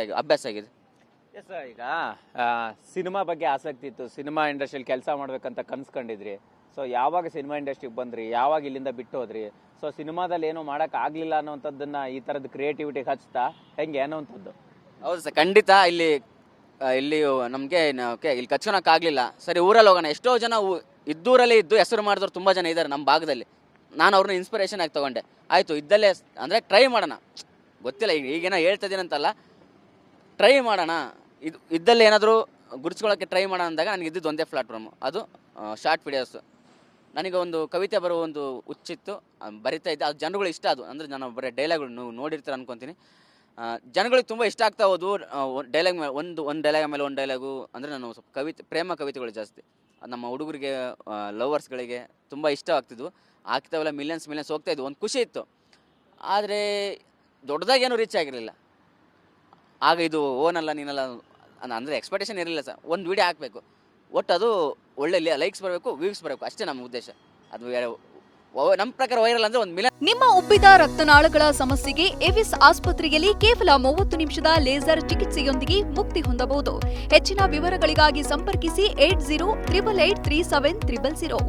ಅದಕ್ಕೆ ಅಭ್ಯಾಸ ಆಗಿದೆ. ಎಸ್ ಈಗ ಸಿನಿಮಾ ಬಗ್ಗೆ ಆಸಕ್ತಿ ಇತ್ತು, ಸಿನಿಮಾ ಇಂಡಸ್ಟ್ರಿಯಲ್ಲಿ ಕೆಲಸ ಮಾಡ್ಬೇಕಂತ ಕನ್ಸ್ಕೊಂಡಿದ್ರಿ. ಸೊ ಯಾವಾಗ ಸಿನಿಮಾ ಇಂಡಸ್ಟ್ರಿಗೆ ಬಂದ್ರಿ, ಯಾವಾಗ ಇಲ್ಲಿಂದ ಬಿಟ್ಟು ಹೋದ್ರಿ? ಸೊ ಸಿನಿಮಾದಲ್ಲಿ ಏನೋ ಮಾಡಕ್ ಆಗ್ಲಿಲ್ಲ ಅನ್ನೋಂಥದ್ದನ್ನ ಈ ತರದ ಕ್ರಿಯೇಟಿವಿಟಿಗೆ ಹಚ್ತಾ ಹೆಂಗೆ ಅನ್ನೋಂಥದ್ದು? ಹೌದು ಸರ್, ಖಂಡಿತ ಇಲ್ಲಿ ನಮಗೆ ಇಲ್ಲಿ ಕಚ್ಕೊಳಕ್ಕಾಗಲಿಲ್ಲ. ಸರಿ, ಊರಲ್ಲಿ ಹೋಗೋಣ. ಎಷ್ಟೋ ಜನ ಇದ್ದೂರಲ್ಲೇ ಇದ್ದು ಹೆಸರು ಮಾಡಿದವ್ರು ತುಂಬ ಜನ ಇದ್ದಾರೆ ನಮ್ಮ ಭಾಗದಲ್ಲಿ. ನಾನು ಅವ್ರನ್ನ ಇನ್ಸ್ಪಿರೇಷನ್ ಆಗಿ ತೊಗೊಂಡೆ. ಆಯಿತು, ಇದ್ದಲ್ಲೇ ಅಂದರೆ ಟ್ರೈ ಮಾಡೋಣ. ಗೊತ್ತಿಲ್ಲ, ಈಗೇನೋ ಹೇಳ್ತಾ ಇದ್ದೀನಂತಲ್ಲ, ಟ್ರೈ ಮಾಡೋಣ. ಇದ್ದಲ್ಲೇ ಏನಾದರೂ ಗುರುತಿಸ್ಕೊಳ್ಳೋಕ್ಕೆ ಟ್ರೈ ಮಾಡೋಣ ಅಂದಾಗ ನನಗೆ ಇದ್ದಿದ್ದು ಒಂದೇ ಪ್ಲಾಟ್ಫಾರ್ಮು, ಅದು ಶಾರ್ಟ್ ವಿಡಿಯೋಸು. ನನಗೆ ಒಂದು ಕವಿತೆ ಬರೋ ಒಂದು ಹುಚ್ಚಿತ್ತು, ಬರಿತಾ ಇದ್ದೆ. ಅದು ಜನಗಳು ಇಷ್ಟ. ಅದು ಅಂದರೆ ನಾನು ಬರೀ ಡೈಲಾಗ್ಗಳು ನೀವು ನೋಡಿರ್ತೀರ ಅನ್ಕೊತೀನಿ. ಜನಗಳಿಗೆ ತುಂಬ ಇಷ್ಟ ಆಗ್ತಾ ಹೋದ್ವು. ಡೈಲಾಗ್ ಮೇಲೆ ಒಂದು ಡೈಲಾಗ್ ಮೇಲೆ ಒಂದು ಡೈಲಾಗು. ಅಂದರೆ ನಾನು ಸ್ವಲ್ಪ ಪ್ರೇಮ ಕವಿತೆಗಳು ಜಾಸ್ತಿ ನಮ್ಮ ಹುಡುಗರಿಗೆ, ಲವರ್ಸ್ಗಳಿಗೆ ತುಂಬ ಇಷ್ಟವಾಗ್ತಿದ್ವು. ಆಗ್ತಾವೆಲ್ಲ ಮಿಲಿಯನ್ಸ್ ಹೋಗ್ತಾಯಿದ್ವು. ಒಂದು ಖುಷಿ ಇತ್ತು. ಆದರೆ ದೊಡ್ಡದಾಗೇನು ರೀಚ್ ಆಗಿರಲಿಲ್ಲ. ಆಗ ಇದು ಓನಲ್ಲ ನೀನಲ್ಲ ಅಂದರೆ ಎಕ್ಸ್ಪೆಕ್ಟೇಷನ್ ಇರಲಿಲ್ಲ ಸರ್. ಒಂದು ವಿಡಿಯೋ ಹಾಕಬೇಕು, ಒಟ್ಟು ಅದು ಒಳ್ಳೆ ಲೈಕ್ಸ್ ಬರಬೇಕು, ವ್ಯೂಸ್ ಬರಬೇಕು, ಅಷ್ಟೇ ನಮ್ಮ ಉದ್ದೇಶ. ಅದು ನಮ್ಮ ಪ್ರಕಾರ ವೈರಲ್ ಅಂದರೆ 1 ಮಿಲಿಯನ್. ನಿಮ್ಮ ಉಬ್ಬಿದ ರಕ್ತನಾಳಗಳ ಸಮಸ್ಯೆಗೆ ಎವಿಸ್ ಆಸ್ಪತ್ರೆಯಲ್ಲಿ ಕೇವಲ 30 ನಿಮಿಷದ ಲೇಸರ್ ಚಿಕಿತ್ಸೆಯೊಂದಿಗೆ ಮುಕ್ತಿ ಹೊಂದಬಹುದು. ಹೆಚ್ಚಿನ ವಿವರಗಳಿಗಾಗಿ ಸಂಪರ್ಕಿಸಿ 8088837000.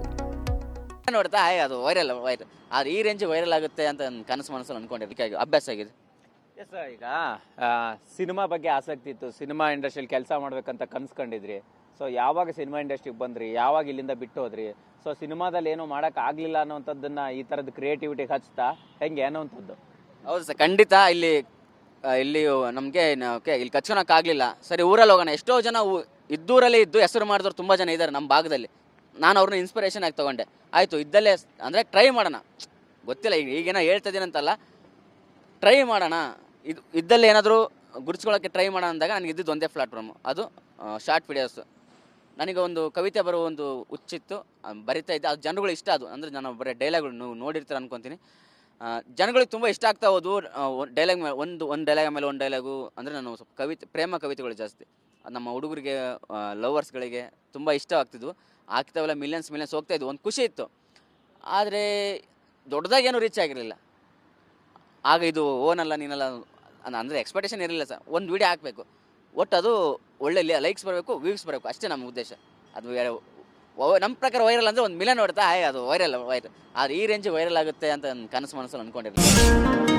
ನೋಡ್ತಾ ಅದು ವೈರಲ್ ಅದು ಈ ರೇಂಜ್ ವೈರಲ್ ಆಗುತ್ತೆ ಅಂತ ಕನಸು ಮನಸ್ಸಲ್ಲಿ ಅನ್ಕೊಂಡಿದ್ದಕ್ಕೆ ಅಭ್ಯಾಸ ಆಗಿದೆ. ಎಸ್ ಈಗ ಸಿನಿಮಾ ಬಗ್ಗೆ ಆಸಕ್ತಿ ಇತ್ತು, ಸಿನಿಮಾ ಇಂಡಸ್ಟ್ರಿಯಲ್ಲಿ ಕೆಲಸ ಮಾಡ್ಬೇಕಂತ ಕನ್ಸ್ಕೊಂಡಿದ್ರಿ. ಸೊ ಯಾವಾಗ ಸಿನಿಮಾ ಇಂಡಸ್ಟ್ರಿಗೆ ಬಂದ್ರಿ, ಯಾವಾಗ ಇಲ್ಲಿಂದ ಬಿಟ್ಟು ಹೋದ್ರಿ? ಸೊ ಸಿನಿಮಾದಲ್ಲಿ ಏನೋ ಮಾಡಕ್ ಆಗ್ಲಿಲ್ಲ ಅನ್ನೋಂಥದ್ದನ್ನ ಈ ತರದ ಕ್ರಿಯೇಟಿವಿಟಿಗೆ ಹಚ್ತಾ ಹೆಂಗೆ ಅನ್ನೋಂಥದ್ದು? ಹೌದು ಸರ್, ಖಂಡಿತ ಇಲ್ಲಿ ನಮಗೆ ಇಲ್ಲಿ ಕಚ್ಕೊಳಕ್ಕಾಗಲಿಲ್ಲ. ಸರಿ, ಊರಲ್ಲಿ ಹೋಗೋಣ. ಎಷ್ಟೋ ಜನ ಇದ್ದೂರಲ್ಲೇ ಇದ್ದು ಹೆಸರು ಮಾಡಿದವ್ರು ತುಂಬ ಜನ ಇದ್ದಾರೆ ನಮ್ಮ ಭಾಗದಲ್ಲಿ. ನಾನು ಅವ್ರನ್ನ ಇನ್ಸ್ಪಿರೇಷನ್ ಆಗಿ ತೊಗೊಂಡೆ. ಆಯಿತು, ಇದ್ದಲ್ಲೇ ಅಂದರೆ ಟ್ರೈ ಮಾಡೋಣ. ಗೊತ್ತಿಲ್ಲ, ಈಗೇನೋ ಹೇಳ್ತಾ ಇದ್ದೀನಂತಲ್ಲ, ಟ್ರೈ ಮಾಡೋಣ. ಇದ್ದಲ್ಲೇ ಏನಾದರೂ ಗುರುತಿಸ್ಕೊಳ್ಳೋಕ್ಕೆ ಟ್ರೈ ಮಾಡೋಣ ಅಂದಾಗ ನನಗೆ ಇದ್ದಿದ್ದು ಒಂದೇ ಪ್ಲಾಟ್ಫಾರ್ಮು, ಅದು ಶಾರ್ಟ್ ವಿಡಿಯೋಸು. ನನಗೆ ಒಂದು ಕವಿತೆ ಬರೋ ಒಂದು ಹುಚ್ಚಿತ್ತು, ಬರಿತಾ ಇದ್ದೆ. ಅದು ಜನಗಳು ಇಷ್ಟ. ಅದು ಅಂದರೆ ನಾನು ಬರೀ ಡೈಲಾಗ್ಗಳು ನೀವು ನೋಡಿರ್ತೀರ ಅನ್ಕೊತೀನಿ. ಜನಗಳಿಗೆ ತುಂಬ ಇಷ್ಟ ಆಗ್ತಾ ಹೋದ್ವು. ಡೈಲಾಗ್ ಮೇಲೆ ಒಂದು ಡೈಲಾಗ್ ಮೇಲೆ ಒಂದು ಡೈಲಾಗು. ಅಂದರೆ ನಾನು ಸ್ವಲ್ಪ ಪ್ರೇಮ ಕವಿತೆಗಳು ಜಾಸ್ತಿ ನಮ್ಮ ಹುಡುಗರಿಗೆ, ಲವರ್ಸ್ಗಳಿಗೆ ತುಂಬ ಇಷ್ಟವಾಗ್ತಿದ್ವು. ಆಗ್ತಾವೆಲ್ಲ ಮಿಲಿಯನ್ಸ್ ಹೋಗ್ತಾಯಿದ್ವು. ಒಂದು ಖುಷಿ ಇತ್ತು. ಆದರೆ ದೊಡ್ಡದಾಗೇನು ರೀಚ್ ಆಗಿರಲಿಲ್ಲ. ಆಗ ಇದು ಓನಲ್ಲ ನೀನಲ್ಲ ಅಂದರೆ ಎಕ್ಸ್ಪೆಕ್ಟೇಷನ್ ಇರಲಿಲ್ಲ ಸರ್. ಒಂದು ವಿಡಿಯೋ ಹಾಕಬೇಕು, ಒಟ್ಟು ಅದು ಒಳ್ಳೆ ಲೈಕ್ಸ್ ಬರಬೇಕು, ವ್ಯೂಸ್ ಬರಬೇಕು, ಅಷ್ಟೇ ನಮ್ಮ ಉದ್ದೇಶ. ಅದು ನಮ್ಮ ಪ್ರಕಾರ ವೈರಲ್ ಅಂದರೆ 1 ಮಿಲಿಯನ್ ನೋಡ್ತಾ ಅದು ವೈರಲ್ ಅದು ಈ ರೇಂಜ್ ವೈರಲ್ ಆಗುತ್ತೆ ಅಂತ ಕನಸು ಮನಸ್ಸಲ್ಲಿ ಅಂದ್ಕೊಂಡಿರಲಿಲ್ಲ.